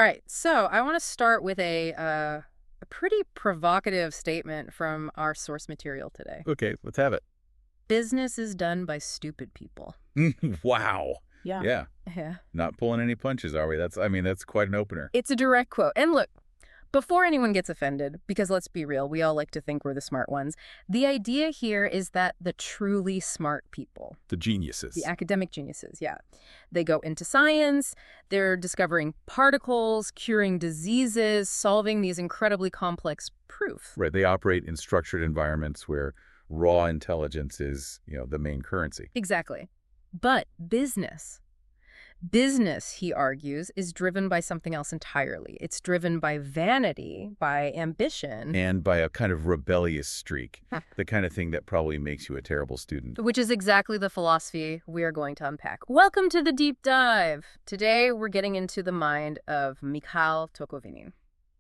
All right, so I want to start with a pretty provocative statement from our source material today. Okay, let's have it. Business is done by stupid people. Wow. Yeah. Yeah. Yeah. Not pulling any punches, are we? That's quite an opener. It's a direct quote. And look, before anyone gets offended, because let's be real, we all like to think we're the smart ones, the idea here is that the truly smart people, The geniuses. the academic geniuses, yeah, they go into science, they're discovering particles, curing diseases, solving these incredibly complex proofs. Right. They operate in structured environments where raw intelligence is, the main currency. Exactly. But business, he argues, is driven by something else entirely. It's driven by vanity, by ambition, And by a kind of rebellious streak, the kind of thing that probably makes you a terrible student. which is exactly the philosophy we are going to unpack. Welcome to the deep dive. Today, we're getting into the mind of Mikhail Tokovinin.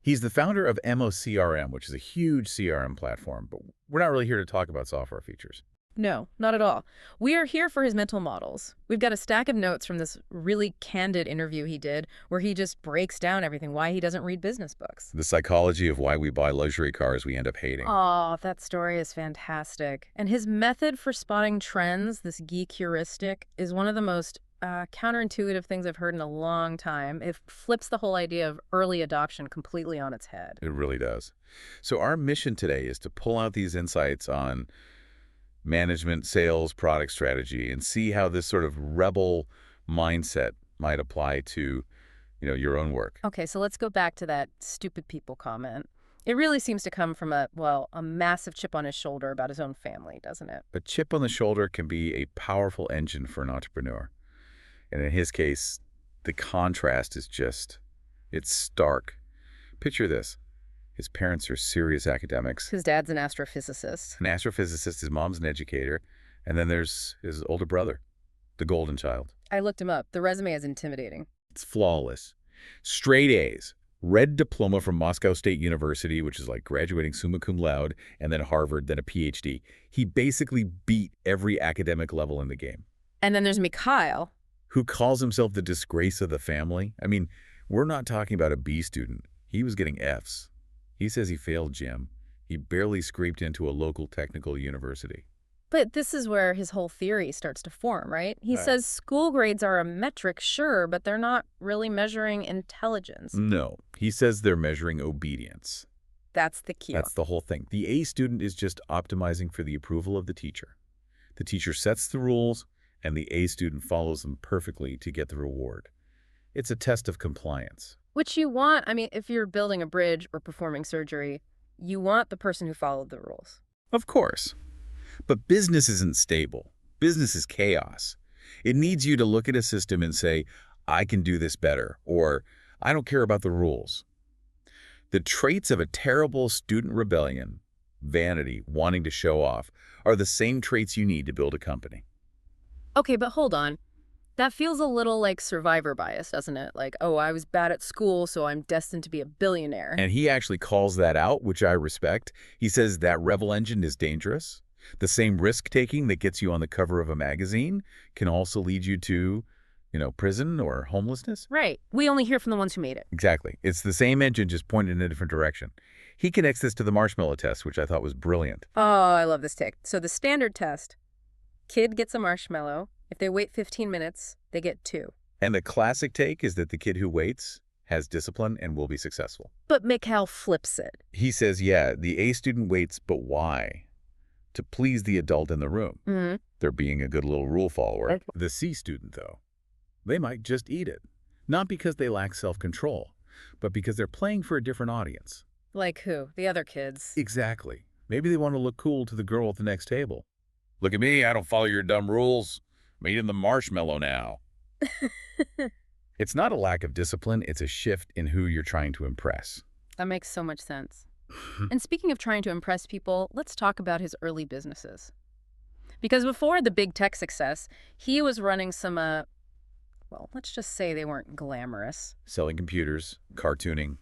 He's the founder of MOCRM, which is a huge CRM platform, but we're not really here to talk about software features. No, not at all. We are here for his mental models. We've got a stack of notes from this really candid interview he did where he just breaks down everything, why he doesn't read business books. The psychology of why we buy luxury cars we end up hating. Oh, that story is fantastic. And his method for spotting trends, this geek heuristic, is one of the most counterintuitive things I've heard in a long time. It flips the whole idea of early adoption completely on its head. It really does. So our mission today is to pull out these insights on management, sales, product strategy, and see how this sort of rebel mindset might apply to, your own work. Okay, so let's go back to that stupid people comment. It really seems to come from a massive chip on his shoulder about his own family, doesn't it? A chip on the shoulder can be a powerful engine for an entrepreneur. And in his case, the contrast is it's stark. Picture this. His parents are serious academics. His dad's an astrophysicist. An astrophysicist, his mom's an educator, and then there's his older brother, the golden child. I looked him up. The resume is intimidating. It's flawless. Straight A's, red diploma from Moscow State University, which is like graduating summa cum laude, and then Harvard, then a PhD. He basically beat every academic level in the game. And then there's Mikhail. Who calls himself the disgrace of the family? I mean, we're not talking about a B student. He was getting Fs. He says he failed gym. He barely scraped into a local technical university. But this is where his whole theory starts to form, right? He Right. says school grades are a metric, sure, but they're not really measuring intelligence. No, he says they're measuring obedience. That's the key. That's the whole thing. The A student is just optimizing for the approval of the teacher. The teacher sets the rules, and the A student follows them perfectly to get the reward. It's a test of compliance. Which you want, if you're building a bridge or performing surgery, you want the person who followed the rules. Of course. But business isn't stable. Business is chaos. It needs you to look at a system and say, I can do this better, or I don't care about the rules. The traits of a terrible student rebellion, vanity, wanting to show off, are the same traits you need to build a company. Okay, but hold on. That feels a little like survivor bias, doesn't it? Like, oh, I was bad at school, so I'm destined to be a billionaire. And he actually calls that out, which I respect. He says that rebel engine is dangerous. The same risk-taking that gets you on the cover of a magazine can also lead you to, prison or homelessness. Right. We only hear from the ones who made it. Exactly. It's the same engine, just pointed in a different direction. He connects this to the marshmallow test, which I thought was brilliant. Oh, I love this take. So the standard test, kid gets a marshmallow. If they wait 15 minutes, they get 2. And the classic take is that the kid who waits has discipline and will be successful. But Mikhail flips it. He says, yeah, the A student waits, but why? To please the adult in the room. Mm-hmm. They're being a good little rule follower. The C student, though, they might just eat it. Not because they lack self-control, but because they're playing for a different audience. Like who? The other kids. Exactly. Maybe they want to look cool to the girl at the next table. Look at me, I don't follow your dumb rules. I'm eating the marshmallow now. It's not a lack of discipline, it's a shift in who you're trying to impress. That makes so much sense. And speaking of trying to impress people, let's talk about his early businesses. Because before the big tech success, he was running some, let's just say they weren't glamorous. Selling computers, cartooning,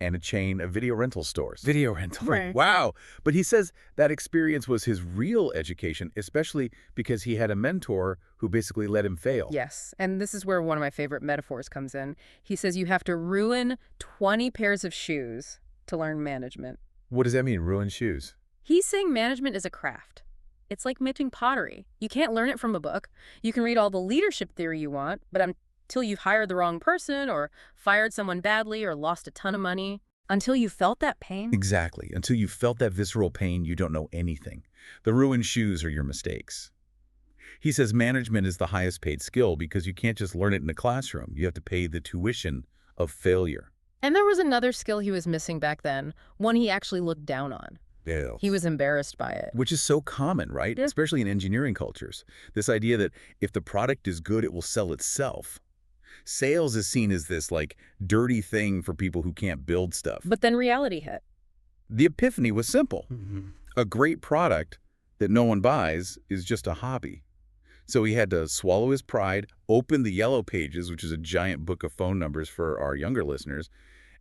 and a chain of video rental stores. Video rental. Right. Wow. But he says that experience was his real education, especially because he had a mentor who basically let him fail. Yes, and this is where one of my favorite metaphors comes in. He says you have to ruin 20 pairs of shoes to learn management. What does that mean, ruin shoes? He's saying management is a craft. It's like making pottery. You can't learn it from a book. You can read all the leadership theory you want, but until you've hired the wrong person or fired someone badly or lost a ton of money, until you felt that pain. Exactly. Until you felt that visceral pain, you don't know anything. The ruined shoes are your mistakes. He says management is the highest paid skill because you can't just learn it in a classroom. You have to pay the tuition of failure. And there was another skill he was missing back then, one he actually looked down on. Yeah. He was embarrassed by it. Which is so common, right? Yeah. Especially in engineering cultures. This idea that if the product is good, it will sell itself. Sales is seen as this, like, dirty thing for people who can't build stuff. But then reality hit. The epiphany was simple. Mm-hmm. A great product that no one buys is just a hobby. So he had to swallow his pride, open the Yellow Pages, which is a giant book of phone numbers for our younger listeners,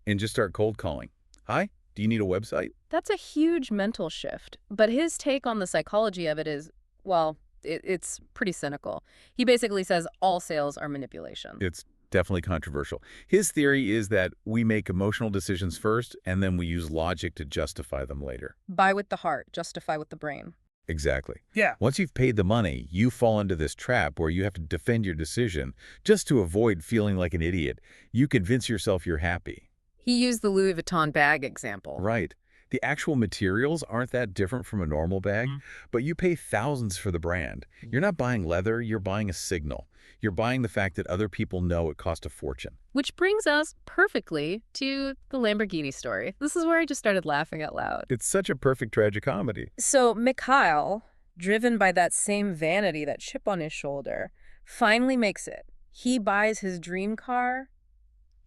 and just start cold calling. Hi, do you need a website? That's a huge mental shift. But his take on the psychology of it is, well, it's pretty cynical. He basically says all sales are manipulation. It's definitely controversial. His theory is that we make emotional decisions first, and then we use logic to justify them later. Buy with the heart, justify with the brain. Exactly. Yeah. Once you've paid the money, you fall into this trap where you have to defend your decision just to avoid feeling like an idiot. You convince yourself you're happy. He used the Louis Vuitton bag example. Right. The actual materials aren't that different from a normal bag, but you pay thousands for the brand. You're not buying leather, you're buying a signal. You're buying the fact that other people know it cost a fortune. Which brings us perfectly to the Lamborghini story. This is where I just started laughing out loud. It's such a perfect tragicomedy. So Mikhail, driven by that same vanity, that chip on his shoulder, finally makes it. He buys his dream car,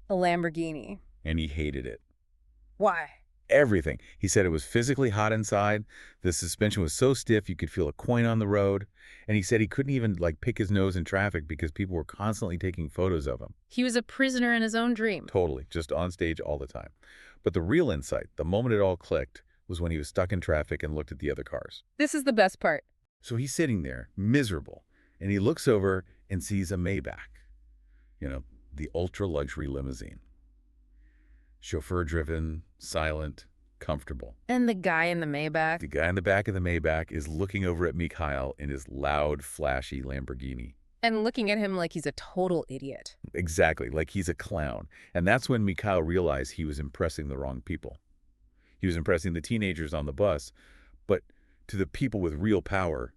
a Lamborghini. And he hated it. Why? Everything. He said it was physically hot inside. The suspension was so stiff you could feel a coin on the road. And he said he couldn't even pick his nose in traffic because people were constantly taking photos of him. He was a prisoner in his own dream. Totally. Just on stage all the time. But the real insight, the moment it all clicked, was when he was stuck in traffic and looked at the other cars. This is the best part. So he's sitting there, miserable, and he looks over and sees a Maybach. You know, the ultra-luxury limousine. Chauffeur-driven, silent, comfortable. And the guy in the Maybach. The guy in the back of the Maybach is looking over at Mikhail in his loud, flashy Lamborghini. And looking at him like he's a total idiot. Exactly, like he's a clown. And that's when Mikhail realized he was impressing the wrong people. He was impressing the teenagers on the bus, but to the people with real power,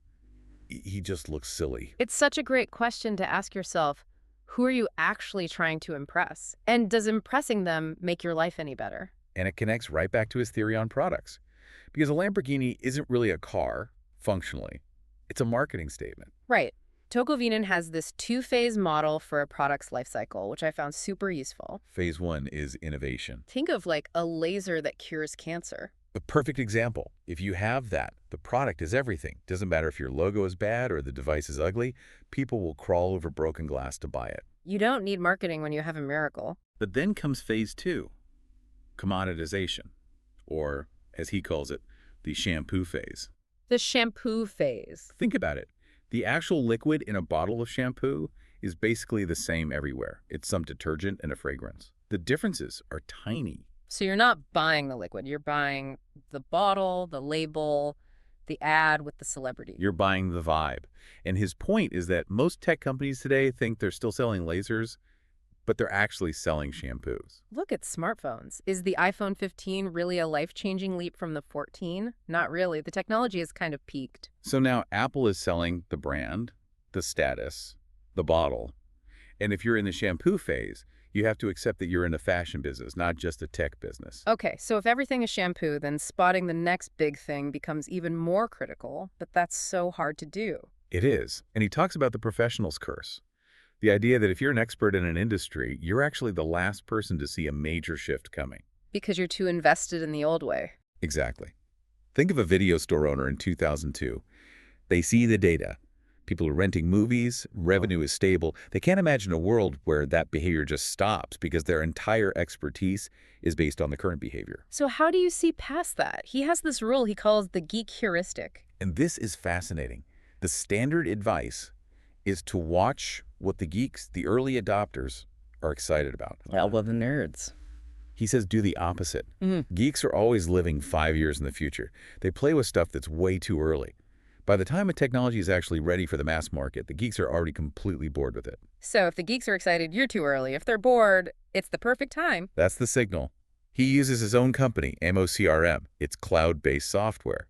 he just looks silly. It's such a great question to ask yourself. Who are you actually trying to impress? And does impressing them make your life any better? And it connects right back to his theory on products. Because a Lamborghini isn't really a car, functionally. It's a marketing statement. Right. Tokovinen has this two-phase model for a product's life cycle, which I found super useful. Phase one is innovation. Think of like a laser that cures cancer. The perfect example. If you have that, the product is everything. Doesn't matter if your logo is bad or the device is ugly, people will crawl over broken glass to buy it. You don't need marketing when you have a miracle. But then comes phase two, commoditization, or as he calls it, the shampoo phase. The shampoo phase. Think about it. The actual liquid in a bottle of shampoo is basically the same everywhere. It's some detergent and a fragrance. The differences are tiny. So you're not buying the liquid. You're buying the bottle, the label, the ad with the celebrity. You're buying the vibe. And his point is that most tech companies today think they're still selling lasers, but they're actually selling shampoos. Look at smartphones. Is the iPhone 15 really a life-changing leap from the 14? Not really. The technology has kind of peaked. So now Apple is selling the brand, the status, the bottle. And if you're in the shampoo phase, you have to accept that you're in a fashion business, not just a tech business. Okay, so if everything is shampoo, then spotting the next big thing becomes even more critical, but that's so hard to do. It is. And he talks about the professional's curse. The idea that if you're an expert in an industry, you're actually the last person to see a major shift coming. Because you're too invested in the old way. Exactly. Think of a video store owner in 2002. They see the data. People are renting movies, revenue is stable. They can't imagine a world where that behavior just stops because their entire expertise is based on the current behavior. So how do you see past that? He has this rule he calls the geek heuristic. And this is fascinating. The standard advice is to watch what the geeks, the early adopters, are excited about. Well, the nerds. He says do the opposite. Geeks are always living 5 years in the future. They play with stuff that's way too early. By the time a technology is actually ready for the mass market, the geeks are already completely bored with it. So if the geeks are excited, you're too early. If they're bored, it's the perfect time. That's the signal. He uses his own company, MOCRM. It's cloud-based software.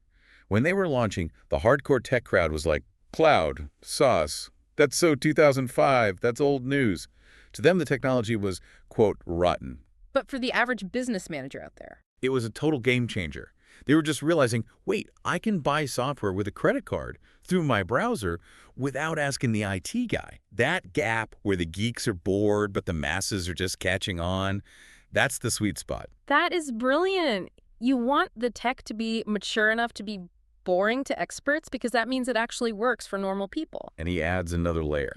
When they were launching, the hardcore tech crowd was like, cloud, sauce, that's so 2005, that's old news. To them, the technology was, quote, rotten. But for the average business manager out there, It was a total game changer. They were just realizing, wait, I can buy software with a credit card through my browser without asking the IT guy. That gap where the geeks are bored but the masses are just catching on, that's the sweet spot. that is brilliant. You want the tech to be mature enough to be boring to experts because that means it actually works for normal people. And he adds another layer.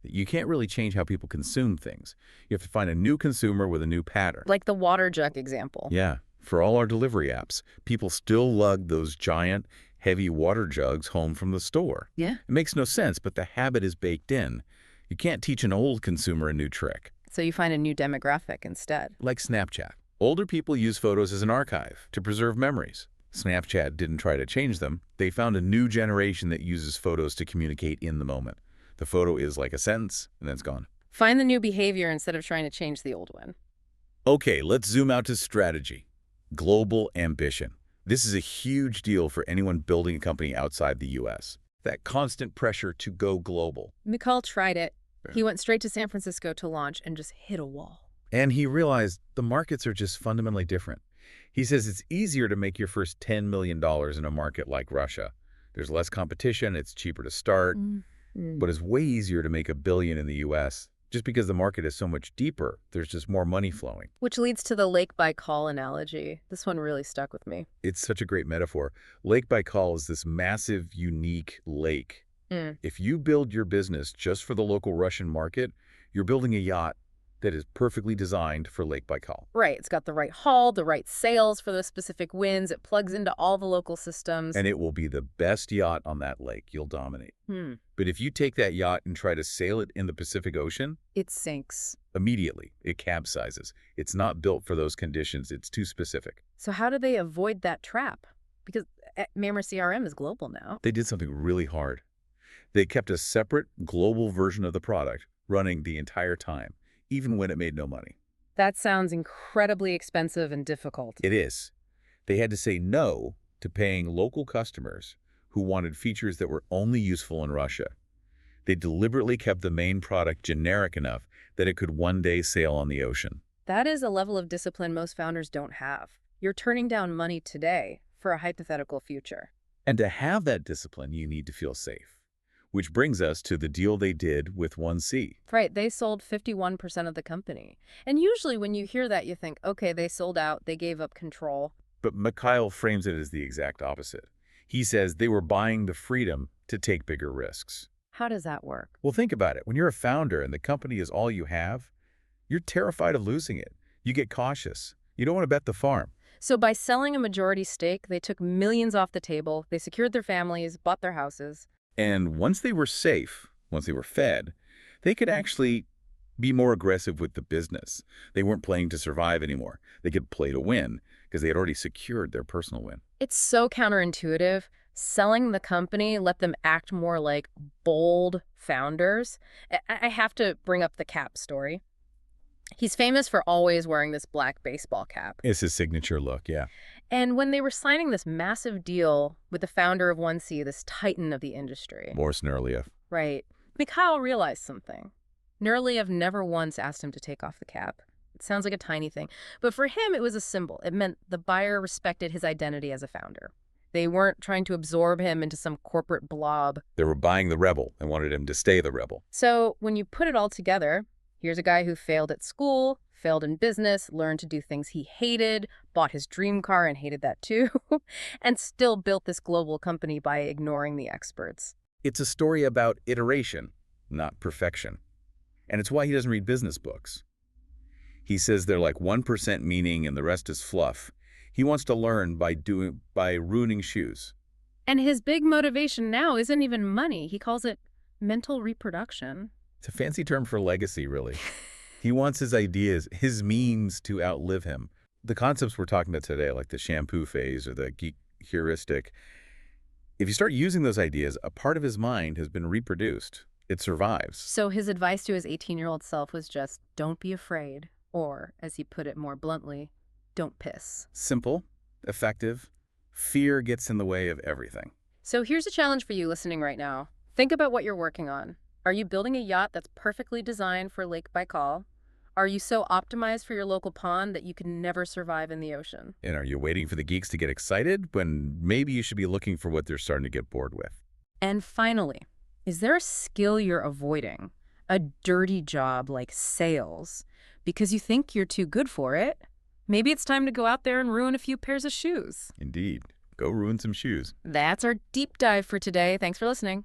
You can't really change how people consume things. You have to find a new consumer with a new pattern. Like the water jug example. Yeah, for all our delivery apps, people still lug those giant, heavy water jugs home from the store. Yeah. It makes no sense, but the habit is baked in. You can't teach an old consumer a new trick. So you find a new demographic instead. Like Snapchat. Older people use photos as an archive to preserve memories. Snapchat didn't try to change them. They found a new generation that uses photos to communicate in the moment. The photo is like a sentence, and then it's gone. Find the new behavior instead of trying to change the old one. Okay, let's zoom out to strategy. Global ambition. This is a huge deal for anyone building a company outside the U.S. That constant pressure to go global. Mikhail tried it. Yeah. He went straight to San Francisco to launch and just hit a wall. And he realized the markets are just fundamentally different. He says it's easier to make your first $10 million in a market like Russia. There's less competition, it's cheaper to start, but it's way easier to make $1 billion in the U.S. just because the market is so much deeper. There's just more money flowing. Which leads to the Lake Baikal analogy. This one really stuck with me. It's such a great metaphor. Lake Baikal is this massive, unique lake. If you build your business just for the local Russian market, you're building a yacht that is perfectly designed for Lake Baikal. Right. It's got the right hull, the right sails for the specific winds. It plugs into all the local systems. And it will be the best yacht on that lake. You'll dominate. But if you take that yacht and try to sail it in the Pacific Ocean, It sinks. immediately it capsizes. It's not built for those conditions. It's too specific. So how do they avoid that trap? Because Mamre CRM is global now. They did something really hard. They kept a separate global version of the product running the entire time, even when it made no money. That sounds incredibly expensive and difficult. It is. They had to say no to paying local customers who wanted features that were only useful in Russia. They deliberately kept the main product generic enough that it could one day sail on the ocean. That is a level of discipline most founders don't have. You're turning down money today for a hypothetical future. And to have that discipline, you need to feel safe. Which brings us to the deal they did with 1C. Right, they sold 51% of the company. And usually when you hear that, you think, okay, they sold out, they gave up control. But Mikhail frames it as the exact opposite. He says they were buying the freedom to take bigger risks. How does that work? Well, think about it. When you're a founder and the company is all you have, you're terrified of losing it. You get cautious. You don't want to bet the farm. So by selling a majority stake, they took millions off the table, they secured their families, bought their houses. And once they were safe, once they were fed, they could actually be more aggressive with the business. They weren't playing to survive anymore. They could play to win because they had already secured their personal win. It's so counterintuitive. Selling the company let them act more like bold founders. I have to bring up the Cap story. He's famous for always wearing this black baseball cap. It's his signature look, yeah. And when they were signing this massive deal with the founder of 1C, this titan of the industry. Boris Nerliev. Right. Mikhail realized something. Nerliev never once asked him to take off the cap. It sounds like a tiny thing. But for him, it was a symbol. It meant the buyer respected his identity as a founder. They weren't trying to absorb him into some corporate blob. They were buying the rebel and wanted him to stay the rebel. So when you put it all together, here's a guy who failed at school, failed in business, learned to do things he hated, bought his dream car and hated that too, and still built this global company by ignoring the experts. It's a story about iteration, not perfection. And it's why he doesn't read business books. He says they're like 1% meaning and the rest is fluff. He wants to learn by ruining shoes. And his big motivation now isn't even money. He calls it mental reproduction. It's a fancy term for legacy, really. He wants his ideas, his means to outlive him. The concepts we're talking about today, like the shampoo phase or the geek heuristic, if you start using those ideas, a part of his mind has been reproduced. It survives. So his advice to his 18-year-old self was just, don't be afraid. Or, as he put it more bluntly, don't piss. Simple, effective. Fear gets in the way of everything. So here's a challenge for you listening right now. Think about what you're working on. Are you building a yacht that's perfectly designed for Lake Baikal? Are you so optimized for your local pond that you can never survive in the ocean? And are you waiting for the geeks to get excited when maybe you should be looking for what they're starting to get bored with? And finally, is there a skill you're avoiding? A dirty job like sales? Because you think you're too good for it? Maybe it's time to go out there and ruin a few pairs of shoes. Indeed. Go ruin some shoes. That's our deep dive for today. Thanks for listening.